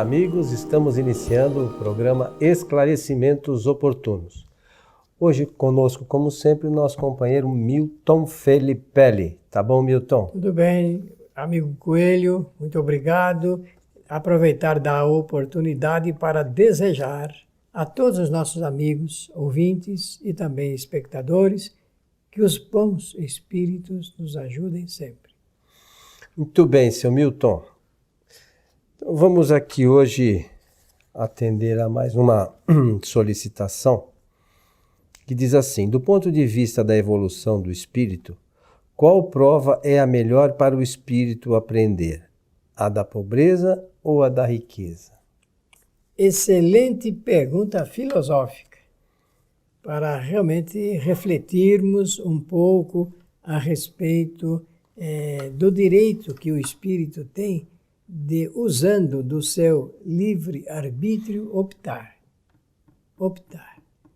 amigos, estamos iniciando o programa Esclarecimentos Oportunos. Hoje conosco, como sempre, o nosso companheiro Milton Felippelli. Tá bom, Milton? Tudo bem, amigo Coelho, muito obrigado. Aproveitar da oportunidade para desejar a todos os nossos amigos, ouvintes e também espectadores que os bons espíritos nos ajudem sempre. Muito bem, seu Milton. Então, vamos aqui hoje atender a mais uma solicitação que diz assim: do ponto de vista da evolução do espírito, qual prova é a melhor para o espírito aprender? A da pobreza ou a da riqueza? Excelente pergunta filosófica, para realmente refletirmos um pouco a respeito do direito que o espírito tem de, usando do seu livre-arbítrio, optar.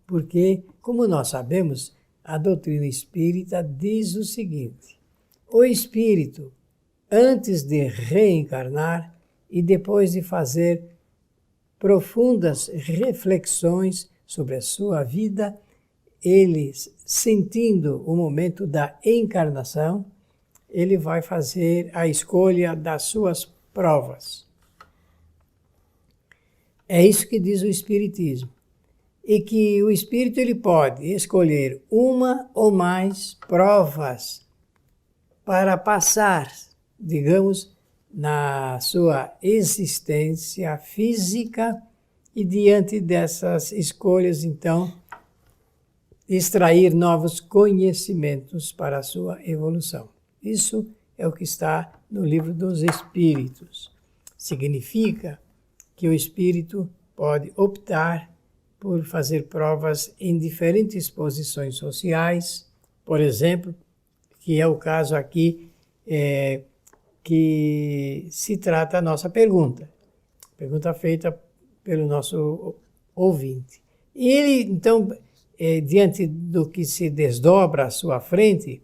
Porque, como nós sabemos, a doutrina espírita diz o seguinte: o espírito, antes de reencarnar e depois de fazer profundas reflexões sobre a sua vida, ele, sentindo o momento da encarnação, ele vai fazer a escolha das suas provas. É isso que diz o Espiritismo. E que o espírito ele pode escolher uma ou mais provas para passar, digamos, na sua existência física e diante dessas escolhas, então, extrair novos conhecimentos para a sua evolução. Isso é o que está no Livro dos Espíritos. Significa que o espírito pode optar por fazer provas em diferentes posições sociais, por exemplo, que é o caso aqui que se trata a nossa pergunta feita pelo nosso ouvinte. E ele, então, diante do que se desdobra à sua frente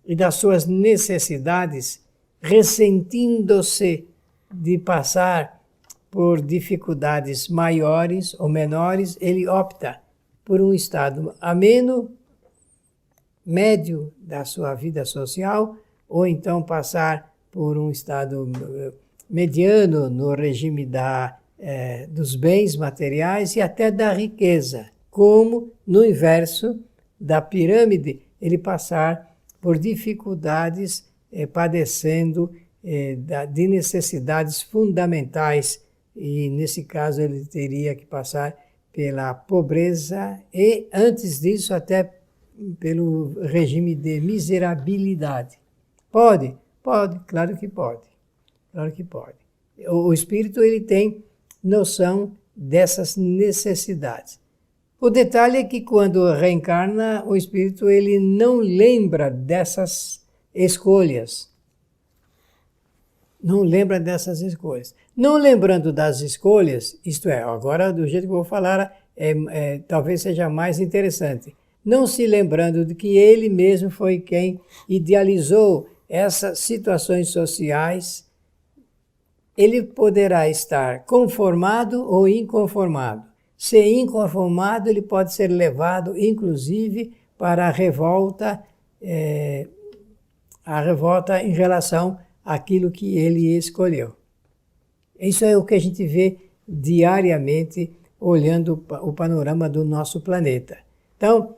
e das suas necessidades, ressentindo-se de passar por dificuldades maiores ou menores, ele opta por um estado ameno, médio da sua vida social, ou então passar por um estado mediano no regime dos bens materiais e até da riqueza, como no inverso da pirâmide, ele passar por dificuldades, padecendo de necessidades fundamentais, e nesse caso ele teria que passar pela pobreza e, antes disso, até pelo regime de miserabilidade. Pode? Pode, claro que pode. Claro que pode. O espírito ele tem noção dessas necessidades. O detalhe é que quando reencarna, o espírito ele não lembra dessas escolhas. Não lembra dessas escolhas. Não lembrando das escolhas, isto é, agora do jeito que eu vou falar, talvez seja mais interessante. Não se lembrando de que ele mesmo foi quem idealizou essas situações sociais, ele poderá estar conformado ou inconformado. Se inconformado, ele pode ser levado, inclusive, para a revolta em relação àquilo que ele escolheu. Isso é o que a gente vê diariamente, olhando o panorama do nosso planeta. Então,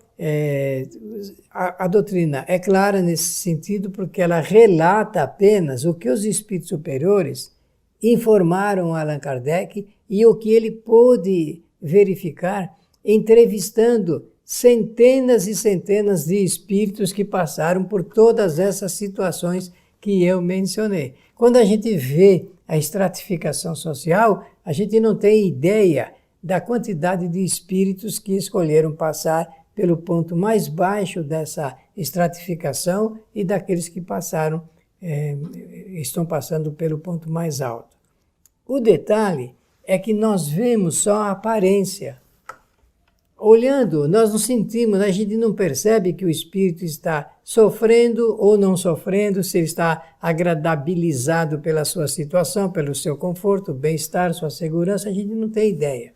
a doutrina é clara nesse sentido, porque ela relata apenas o que os espíritos superiores informaram a Allan Kardec e o que ele pôde verificar entrevistando centenas e centenas de espíritos que passaram por todas essas situações que eu mencionei. Quando a gente vê a estratificação social, a gente não tem ideia da quantidade de espíritos que escolheram passar pelo ponto mais baixo dessa estratificação e daqueles que estão passando pelo ponto mais alto. O detalhe é que nós vemos só a aparência. olhando, nós não sentimos, a gente não percebe que o espírito está sofrendo ou não sofrendo, se ele está agradabilizado pela sua situação, pelo seu conforto, bem-estar, sua segurança, a gente não tem ideia.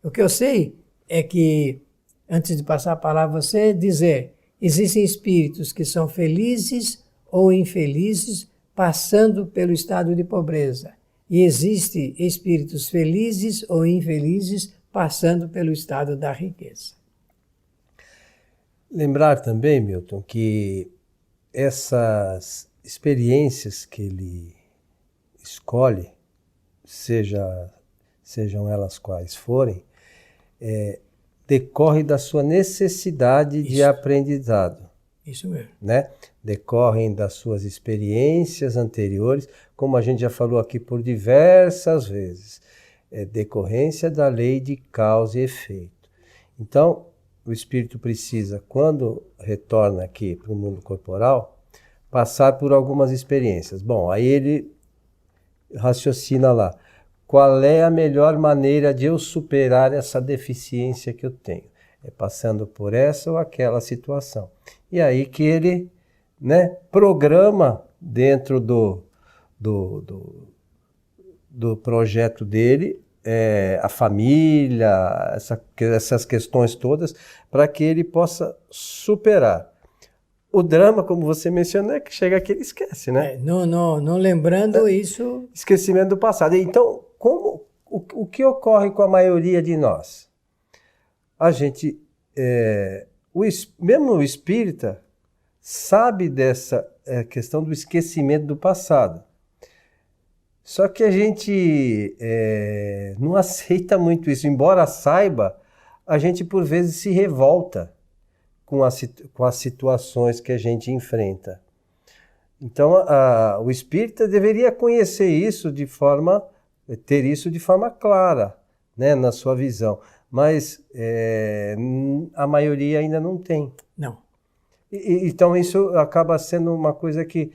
O que eu sei é que, antes de passar a palavra a você, dizer, existem espíritos que são felizes ou infelizes, passando pelo estado de pobreza. E existem espíritos felizes ou infelizes, passando pelo estado da riqueza. Lembrar também, Milton, que essas experiências que ele escolhe, sejam elas quais forem, decorre da sua necessidade de aprendizado. Isso mesmo. Né? Decorrem das suas experiências anteriores, como a gente já falou aqui por diversas vezes. É decorrência da lei de causa e efeito. Então, o espírito precisa, quando retorna aqui para o mundo corporal, passar por algumas experiências. Bom, aí ele raciocina lá. Qual é a melhor maneira de eu superar essa deficiência que eu tenho? É passando por essa ou aquela situação. E aí que ele, né, programa dentro do projeto dele, a família, essas questões todas, para que ele possa superar. O drama, como você mencionou, é que chega aqui ele esquece, né? Não lembrando isso... Esquecimento do passado. Então, o que ocorre com a maioria de nós? A gente, mesmo o espírita, sabe dessa questão do esquecimento do passado. Só que a gente não aceita muito isso. Embora saiba, a gente por vezes se revolta com as situações que a gente enfrenta. Então, o espírita deveria conhecer isso ter isso de forma clara, né, na sua visão. Mas a maioria ainda não tem. Não. Então, isso acaba sendo uma coisa que...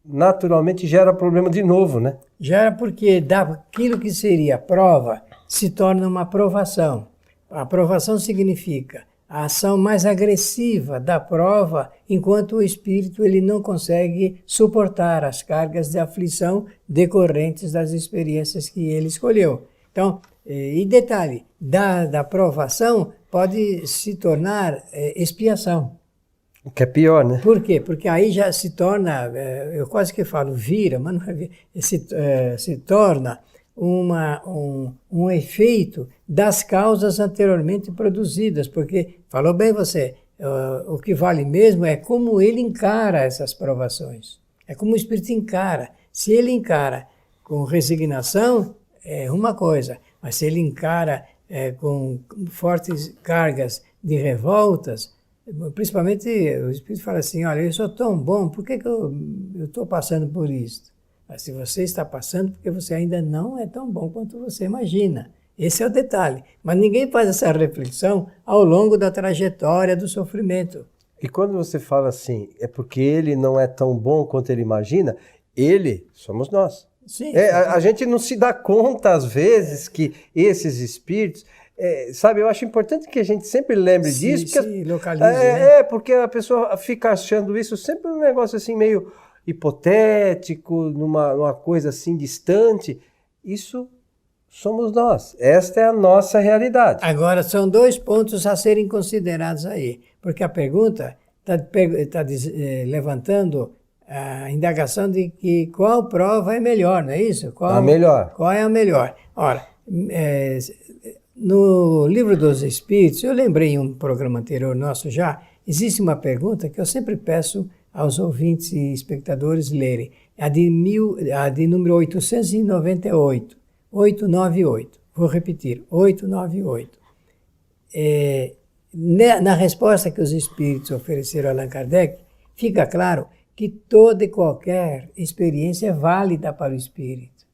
naturalmente gera problema de novo, né? Gera porque daquilo que seria prova se torna uma aprovação. A aprovação significa a ação mais agressiva da prova, enquanto o espírito ele não consegue suportar as cargas de aflição decorrentes das experiências que ele escolheu. Então, e detalhe, da provação pode se tornar expiação. O que é pior, né? Por quê? Porque aí já se torna, eu quase que falo vira, mas não é, se torna um efeito das causas anteriormente produzidas, porque, falou bem você, o que vale mesmo é como ele encara essas provações. É como o espírito encara. Se ele encara com resignação, é uma coisa, mas se ele encara com fortes cargas de revoltas, principalmente o espírito fala assim, olha, eu sou tão bom, por que eu estou passando por isso? Mas se você está passando, porque você ainda não é tão bom quanto você imagina. Esse é o detalhe. Mas ninguém faz essa reflexão ao longo da trajetória do sofrimento. E quando você fala assim, é porque ele não é tão bom quanto ele imagina, ele somos nós. Sim. A gente não se dá conta, às vezes, que esses espíritos... sabe, eu acho importante que a gente sempre lembre disso. Porque, se localize, né? Porque a pessoa fica achando isso sempre um negócio assim meio hipotético, numa coisa assim distante. Isso somos nós. Esta é a nossa realidade. Agora, são dois pontos a serem considerados aí. Porque a pergunta está levantando a indagação de que qual prova é melhor, não é isso? A melhor. Qual é a melhor? Ora, no Livro dos Espíritos, eu lembrei em um programa anterior nosso já, existe uma pergunta que eu sempre peço aos ouvintes e espectadores lerem. A de número 898. 898. Vou repetir, 898. Na resposta que os espíritos ofereceram a Allan Kardec, fica claro que toda e qualquer experiência é válida para o espírito.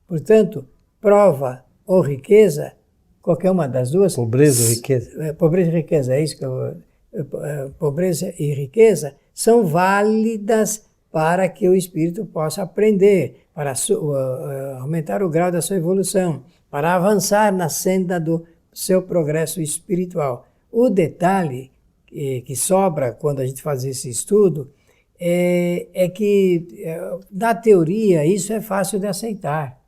Portanto, prova ou riqueza, qualquer uma das duas... Pobreza ou riqueza? Pobreza e riqueza, é isso que pobreza e riqueza são válidas para que o espírito possa aprender, para aumentar o grau da sua evolução, para avançar na senda do seu progresso espiritual. O detalhe que sobra quando a gente faz esse estudo é que, na teoria, isso é fácil de aceitar.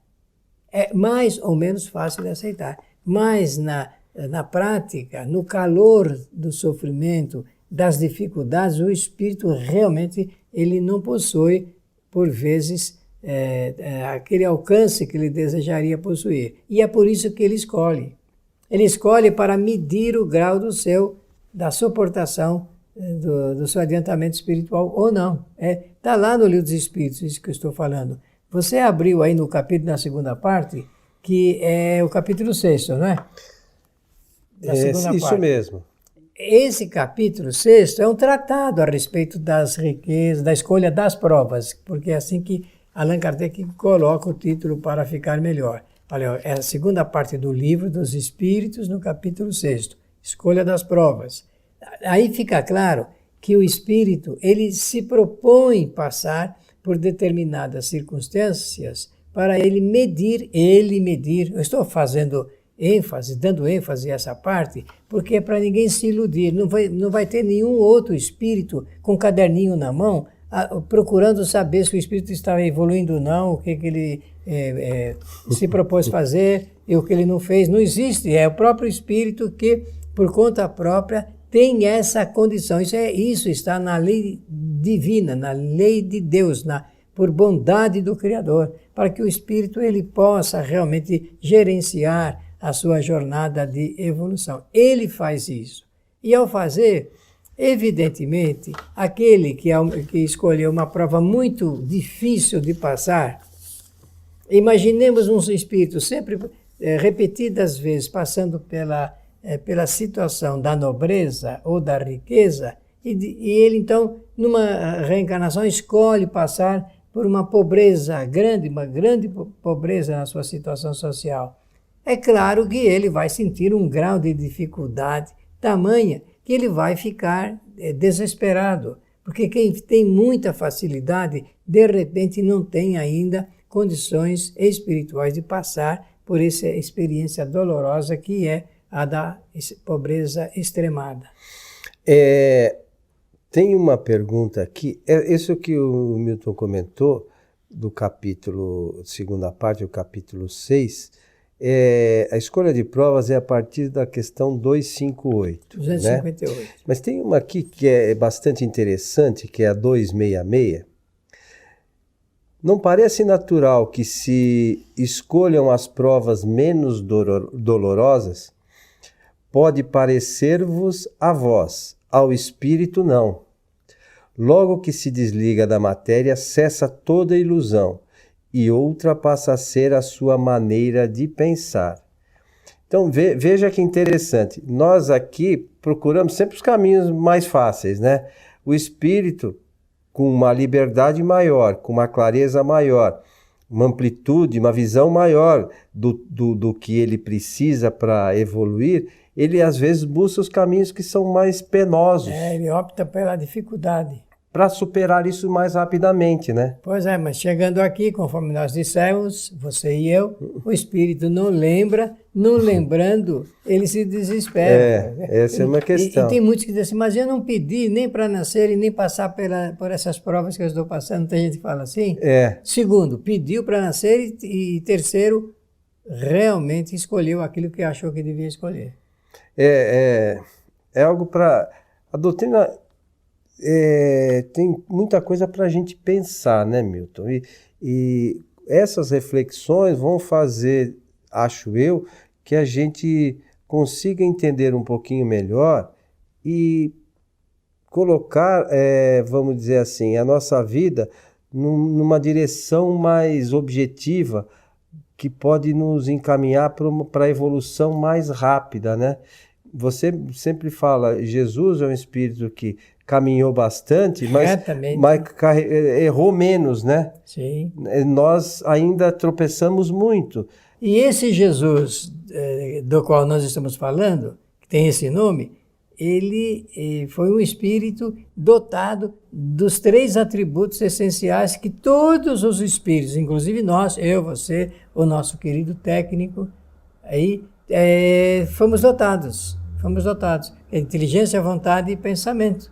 É mais ou menos fácil de aceitar. Mas, na prática, no calor do sofrimento, das dificuldades, o espírito realmente ele não possui, por vezes, aquele alcance que ele desejaria possuir. E é por isso que ele escolhe. Ele escolhe para medir o grau da suportação do seu adiantamento espiritual ou não. Está lá no Livro dos Espíritos, isso que eu estou falando. Você abriu aí no capítulo, na segunda parte, que é o capítulo 6, não é? Isso mesmo. Esse capítulo 6 é um tratado a respeito das riquezas, da escolha das provas, porque é assim que Allan Kardec coloca o título para ficar melhor. Olha, é a segunda parte do Livro dos Espíritos, no capítulo 6, Escolha das Provas. Aí fica claro que o espírito ele se propõe passar por determinadas circunstâncias para ele medir. Eu estou dando ênfase a essa parte, porque é para ninguém se iludir. Não vai ter nenhum outro espírito com um caderninho na mão procurando saber se o espírito está evoluindo ou não, o que ele se propôs fazer e o que ele não fez. Não existe. É o próprio espírito que, por conta própria, tem essa condição. Isso está na lei divina, na lei de Deus, por bondade do Criador, para que o espírito ele possa realmente gerenciar a sua jornada de evolução. Ele faz isso. E ao fazer, evidentemente, aquele que escolheu uma prova muito difícil de passar, imaginemos um espírito sempre, repetidas vezes, passando pela situação da nobreza ou da riqueza, e ele então, numa reencarnação, escolhe passar por uma pobreza grande, uma grande pobreza na sua situação social. É claro que ele vai sentir um grau de dificuldade tamanha que ele vai ficar desesperado, porque quem tem muita facilidade, de repente não tem ainda condições espirituais de passar por essa experiência dolorosa que é a da pobreza extremada. Tem uma pergunta aqui, isso que o Milton comentou, do capítulo, segunda parte, o capítulo 6, a escolha de provas é a partir da questão 258. 258. Né? Mas tem uma aqui que é bastante interessante, que é a 266. Não parece natural que se escolham as provas menos dolorosas? Pode parecer-vos a vós, ao espírito não. Logo que se desliga da matéria, cessa toda ilusão, e outra passa a ser a sua maneira de pensar. Então veja que interessante, nós aqui procuramos sempre os caminhos mais fáceis, né? O espírito, com uma liberdade maior, com uma clareza maior, uma amplitude, uma visão maior do que ele precisa para evoluir, ele às vezes busca os caminhos que são mais penosos. Ele opta pela dificuldade. Para superar isso mais rapidamente, né? Pois é, mas chegando aqui, conforme nós dissemos, você e eu, o espírito não lembra, não lembrando, ele se desespera. Essa é uma questão. E tem muitos que dizem assim, mas eu não pedi nem para nascer e nem passar por essas provas que eu estou passando. Tem gente que fala assim. Segundo, pediu para nascer e terceiro, realmente escolheu aquilo que achou que devia escolher. É algo para... A doutrina... tem muita coisa para a gente pensar, né, Milton? E essas reflexões vão fazer, acho eu, que a gente consiga entender um pouquinho melhor e colocar, vamos dizer assim, a nossa vida numa direção mais objetiva que pode nos encaminhar para a evolução mais rápida, né? Você sempre fala, Jesus é um espírito que caminhou bastante, mas errou menos, né? Sim. Nós ainda tropeçamos muito. E esse Jesus do qual nós estamos falando, que tem esse nome, ele foi um espírito dotado dos 3 atributos essenciais que todos os espíritos, inclusive nós, eu, você, o nosso querido técnico, aí fomos dotados. Inteligência, vontade e pensamento.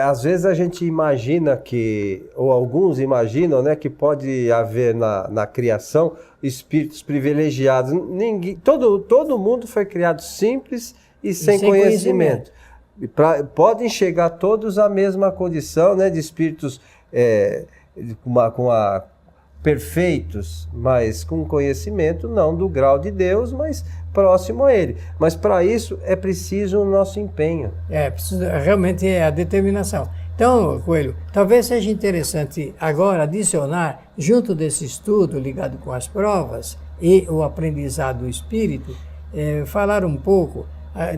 Às vezes a gente imagina que, ou alguns imaginam, né, que pode haver na criação espíritos privilegiados. Todo mundo foi criado simples e sem conhecimento. Podem chegar todos à mesma condição, né, de espíritos perfeitos, mas com conhecimento não do grau de Deus, mas próximo a ele. Mas para isso é preciso o nosso empenho. Realmente é a determinação. Então, Coelho, talvez seja interessante agora adicionar, junto desse estudo ligado com as provas e o aprendizado do espírito, falar um pouco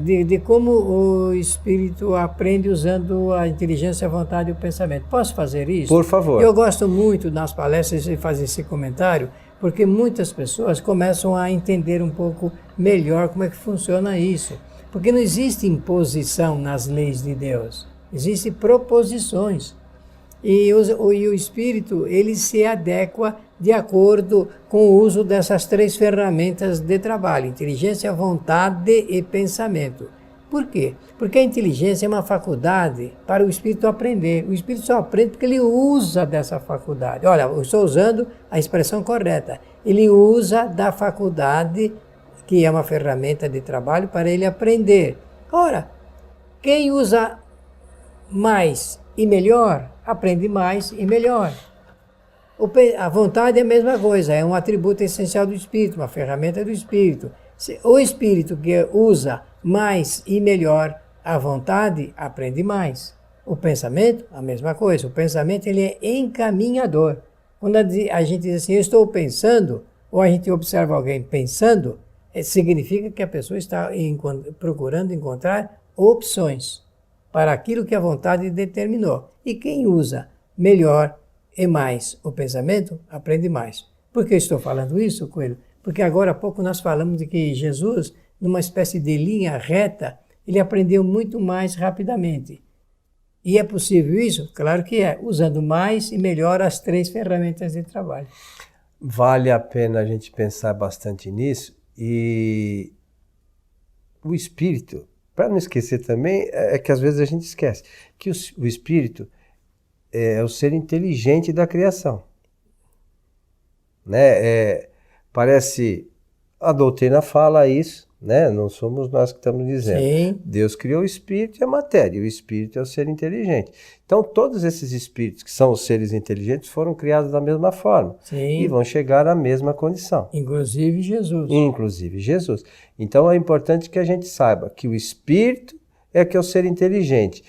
de como o espírito aprende usando a inteligência, a vontade e o pensamento. Posso fazer isso? Por favor. Eu gosto muito nas palestras de fazer esse comentário, porque muitas pessoas começam a entender um pouco melhor como é que funciona isso. Porque não existe imposição nas leis de Deus, existem proposições. E o espírito, ele se adequa de acordo com o uso dessas 3 ferramentas de trabalho: inteligência, vontade e pensamento. Por quê? Porque a inteligência é uma faculdade para o espírito aprender. O espírito só aprende porque ele usa dessa faculdade. Olha, eu estou usando a expressão correta. Ele usa da faculdade, que é uma ferramenta de trabalho, para ele aprender. Ora, quem usa mais e melhor, aprende mais e melhor. A vontade é a mesma coisa, é um atributo essencial do espírito, uma ferramenta do espírito. O espírito que usa mais e melhor a vontade, aprende mais. O pensamento, a mesma coisa. O pensamento, ele é encaminhador. Quando a gente diz assim, eu estou pensando, ou a gente observa alguém pensando, significa que a pessoa está procurando encontrar opções para aquilo que a vontade determinou. E quem usa melhor e mais o pensamento, aprende mais. Por que eu estou falando isso, Coelho? Porque agora há pouco nós falamos de que Jesus, numa espécie de linha reta, ele aprendeu muito mais rapidamente. E é possível isso? Claro que é, usando mais e melhor as 3 ferramentas de trabalho. Vale a pena a gente pensar bastante nisso. E o espírito, para não esquecer também, é que às vezes a gente esquece que o espírito é o ser inteligente da criação. Né? Parece, a doutrina fala isso, né? Não somos nós que estamos dizendo. Sim. Deus criou o espírito e a matéria, e o espírito é o ser inteligente. Então, todos esses espíritos que são os seres inteligentes foram criados da mesma forma. Sim. E vão chegar à mesma condição. Inclusive Jesus. Então, é importante que a gente saiba que o espírito é que é o ser inteligente.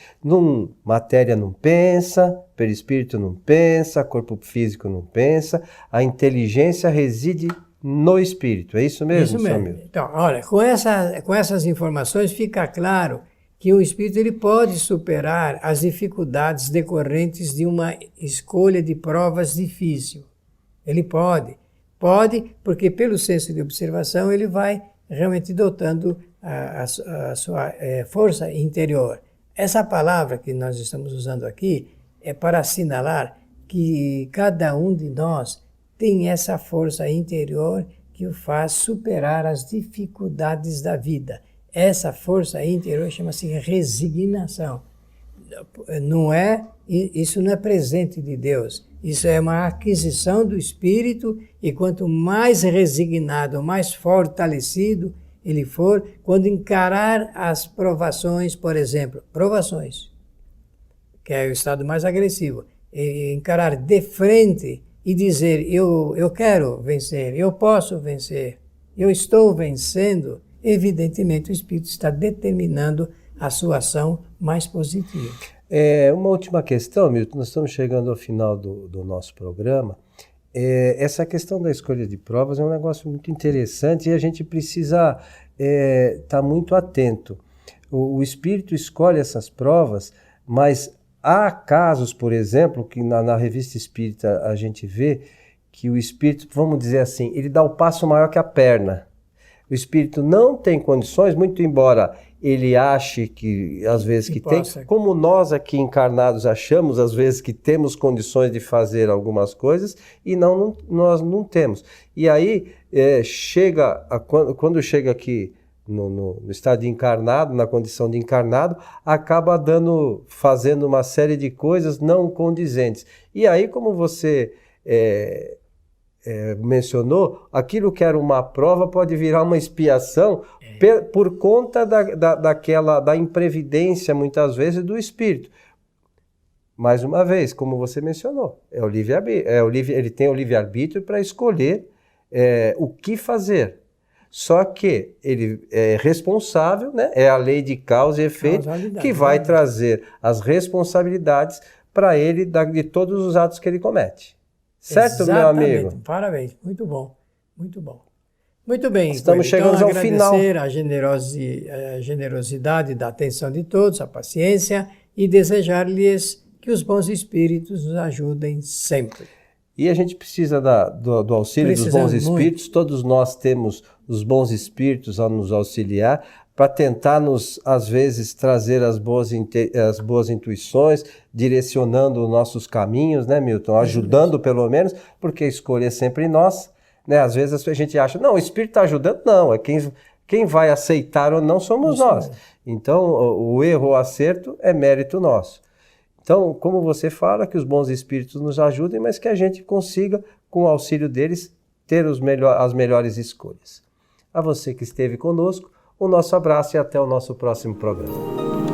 Matéria não pensa, perispírito não pensa, corpo físico não pensa, a inteligência reside no espírito. É isso mesmo, Isso mesmo. Milton? Então, olha, com essas informações fica claro que o espírito ele pode superar as dificuldades decorrentes de uma escolha de provas difícil. Ele pode. Pode, porque pelo senso de observação ele vai realmente dotando a sua força interior. Essa palavra que nós estamos usando aqui é para assinalar que cada um de nós tem essa força interior que o faz superar as dificuldades da vida. Essa força interior chama-se resignação. Isso não é presente de Deus. Isso é uma aquisição do espírito, e quanto mais resignado, mais fortalecido ele for, quando encarar as provações, por exemplo, provações, que é o estado mais agressivo, encarar de frente e dizer, eu quero vencer, eu posso vencer, eu estou vencendo, evidentemente o espírito está determinando a sua ação mais positiva. Uma última questão, Milton, nós estamos chegando ao final do nosso programa. Essa questão da escolha de provas é um negócio muito interessante e a gente precisa estar muito atento. O espírito escolhe essas provas, mas há casos, por exemplo, que na revista espírita a gente vê que o espírito, vamos dizer assim, ele dá o passo maior que a perna. O espírito não tem condições, muito embora ele ache que às vezes que tem, como nós aqui encarnados achamos às vezes que temos condições de fazer algumas coisas e nós não temos. E aí quando chega aqui no estado de encarnado, na condição de encarnado, acaba fazendo uma série de coisas não condizentes. E aí, como você mencionou, aquilo que era uma prova pode virar uma expiação por conta da imprevidência, muitas vezes, do espírito. Mais uma vez, como você mencionou, ele tem o livre-arbítrio para escolher o que fazer. Só que ele é responsável, né? É a lei de causa e efeito que vai trazer as responsabilidades para ele de todos os atos que ele comete. Certo, Exatamente. meu amigo? Parabéns, muito bom, muito bom. Muito bem, estamos chegando ao final. Agradecer a generosidade da atenção de todos, a paciência e desejar-lhes que os bons espíritos nos ajudem sempre. E a gente precisa do auxílio dos bons espíritos. Todos nós temos os bons espíritos a nos auxiliar para tentar às vezes, trazer as boas intuições, direcionando os nossos caminhos, né, Milton? Ajudando pelo menos, porque a escolha é sempre nossa. Né? Às vezes a gente acha, não, o espírito está ajudando. Não, quem vai aceitar ou não somos nós. Então, o erro ou acerto é mérito nosso. Então, como você fala, que os bons espíritos nos ajudem, mas que a gente consiga, com o auxílio deles, ter as melhores escolhas. A você que esteve conosco, o nosso abraço e até o nosso próximo programa.